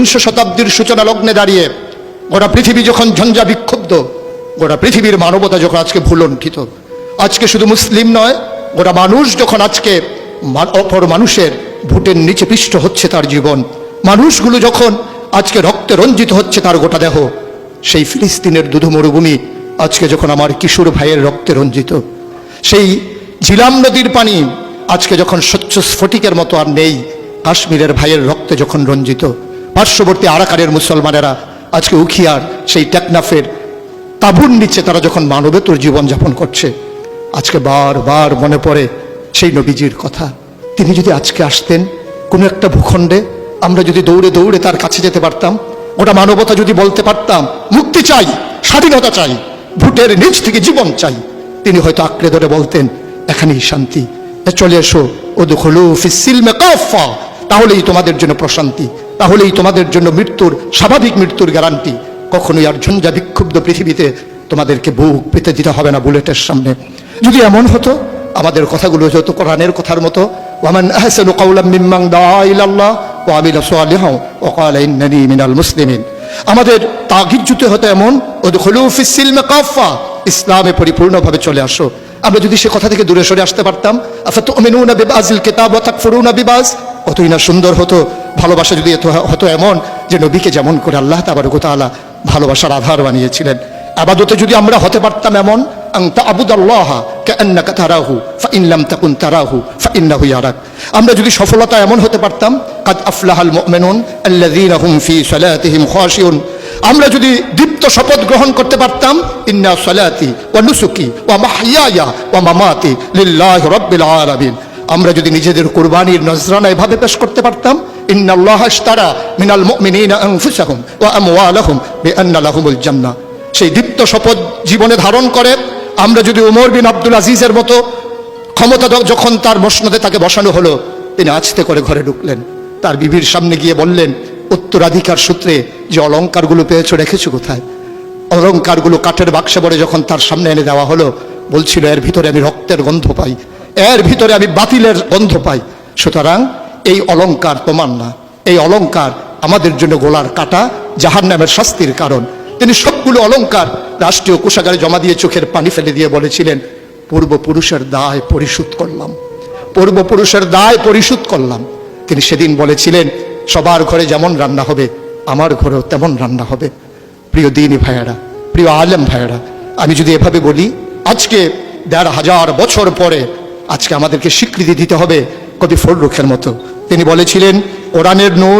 বিংশ শতাব্দীর সূচনা লগ্নে দাঁড়িয়ে গোটা পৃথিবী যখন ঝঞ্ঝা বিক্ষুব্ধ, গোটা পৃথিবীর মানবতা যখন আজকে ভুলণ্ঠিত, আজকে শুধু মুসলিম নয়, গোটা মানুষ যখন আজকে অপর মানুষের ভোটের নিচে পিষ্ট হচ্ছে তার জীবন, মানুষগুলো যখন আজকে রক্তে রঞ্জিত হচ্ছে তার গোটা দেহ, সেই ফিলিস্তিনের দুধু মরুভূমি আজকে যখন আমার কিশোর ভাইয়ের রক্তে রঞ্জিত, সেই ঝিলাম নদীর পানি আজকে যখন স্বচ্ছ স্ফটিকের মতো আর নেই, কাশ্মীরের ভাইয়ের রক্তে যখন রঞ্জিত, পার্শ্ববর্তী আরাকানের মুসলমানেরা আজকে উখিয়ার সেই টেকনাফের তাঁবুর নিচে তারা যখন মানবেতর জীবনযাপন করছে, আজকে বারবার মনে পড়ে সেই নবীজির কথা। তিনি যদি আজকে আসতেন কোনো একটা ভূখণ্ডে, আমরা যদি দৌড়ে দৌড়ে তার কাছে যেতে পারতাম, ওটা মানবতা যদি বলতে পারতাম মুক্তি চাই, স্বাধীনতা চাই, ভোটের নিচ থেকে জীবন চাই, তিনি হয়তো আঁকড়ে ধরে বলতেন এখানেই শান্তি, চলে এসো উদখুলু ফিস সিলমি কাফা, তাহলেই তোমাদের জন্য প্রশান্তি, তাহলেই তোমাদের জন্য মৃত্যুর স্বাভাবিক মৃত্যুর গ্যারান্টি। কখনোই আর ঝঞ্ঝা বিক্ষুব্ধ পৃথিবীতে তোমাদেরকে বুক পেতে দিতে হবে না বুলেটের সামনে। যদি এমন হতো, আমাদের কথাগুলো হতো কোরআনের কথার মতো, ওয়ামান আহসানু কাওলাম মিম্মান দাআ ইলাল্লাহ ওয়া আমিলা সালিহান ওয়া ক্বালা ইন্নানী মিনাল মুসলিমিন। আমাদের তাগিদ জুতে হতো এমন, উদখুলু ফিস সিলমি কাফা, ইসলামে পরিপূর্ণভাবে চলে আসো। আমরা যদি সে কথা থেকে দূরে সরে আসতে পারতাম, আফাতুমিনুনা বিবাযিল কিতাব ওয়া তাকফুরুনা বিবায, কতই না সুন্দর হতো। ভালোবাসা যদি হতো এমন যে নবীকে যেমন করে আল্লাহ তাবারক ওয়া তাআলা ভালোবাসার আধার বানিয়েছিলেন, ইবাদতে যদি আমরা হতে পারতাম এমন, আন তা'বুদাল্লাহা কাআন্নাকা তারাহু ফাইন লাম তাকুন তারাহু ফাইন্নাহু ইয়ারাক। আমরা যদি সফলতা এমন হতে পারতাম, কাদ আফলাহাল মুমিনুন আল্লাযীনা হুম ফী সালাতিহিম খাশিউন। আমরা যদি দীপ্ত শপথ গ্রহণ করতে পারতাম, ইন্না সালাতি ওয়া নুসুকি ওয়া মাহইয়ায়া ওয়া মামাতি লিল্লাহি রাব্বিল আলামিন। আমরা যদি নিজেদের কুরবানির নজরানা এভাবে পেশ করতে পারতাম, ইন্নাল্লাহা ইশতারা মিনাল মুমিনিনা আনফুসাহুম ওয়া আমওয়ালাহুম বিআন্না লাহুমুল জান্নাহ। সেই দীপ্ত শপথ জীবনে ধারণ করে আমরা যদি ওমর বিন আব্দুল আজিজের মতো ক্ষমতা যখন তার মসনদে তাকে বসানো হলো, তিনি আস্তে করে ঘরে ঢুকলেন, তার বিবির সামনে গিয়ে বললেন, উত্তরাধিকার সূত্রে যে অলংকারগুলো পেয়েছো রেখেছো কোথায়? অলংকারগুলো কাঠের বাক্সে ভরে যখন তার সামনে এনে দেওয়া হলো, বলছিল এর ভিতরে আমি রক্তের গন্ধ পাই, এর ভিতরে আমি বাতিলের গন্ধ পাই। সুতরাং এই অলংকার তোমার না, এই অলংকার আমাদের জন্য গোলার কাটা, জাহান্নামের শাস্তির কারণ। তিনি সবগুলো অলংকার রাষ্ট্রীয় কোষাগারে জমা দিয়ে চোখের পানি ফেলে দিয়ে বলেছিলেন, পূর্বপুরুষের দায় পরিশোধ করলাম, পূর্বপুরুষের দায় পরিশোধ করলাম। তিনি সেদিন বলেছিলেন, সবার ঘরে যেমন রান্না হবে আমার ঘরেও তেমন রান্না হবে। প্রিয় দ্বীনি ভাইয়েরা, প্রিয় আলেম ভাইয়েরা, আমি যদি এভাবে বলি, আজকে ১৫০০ বছর পরে আজকে আমাদেরকে স্বীকৃতি দিতে হবে কবি ফররুখের মতো। তিনি বলেছিলেন, কোরআনের নূর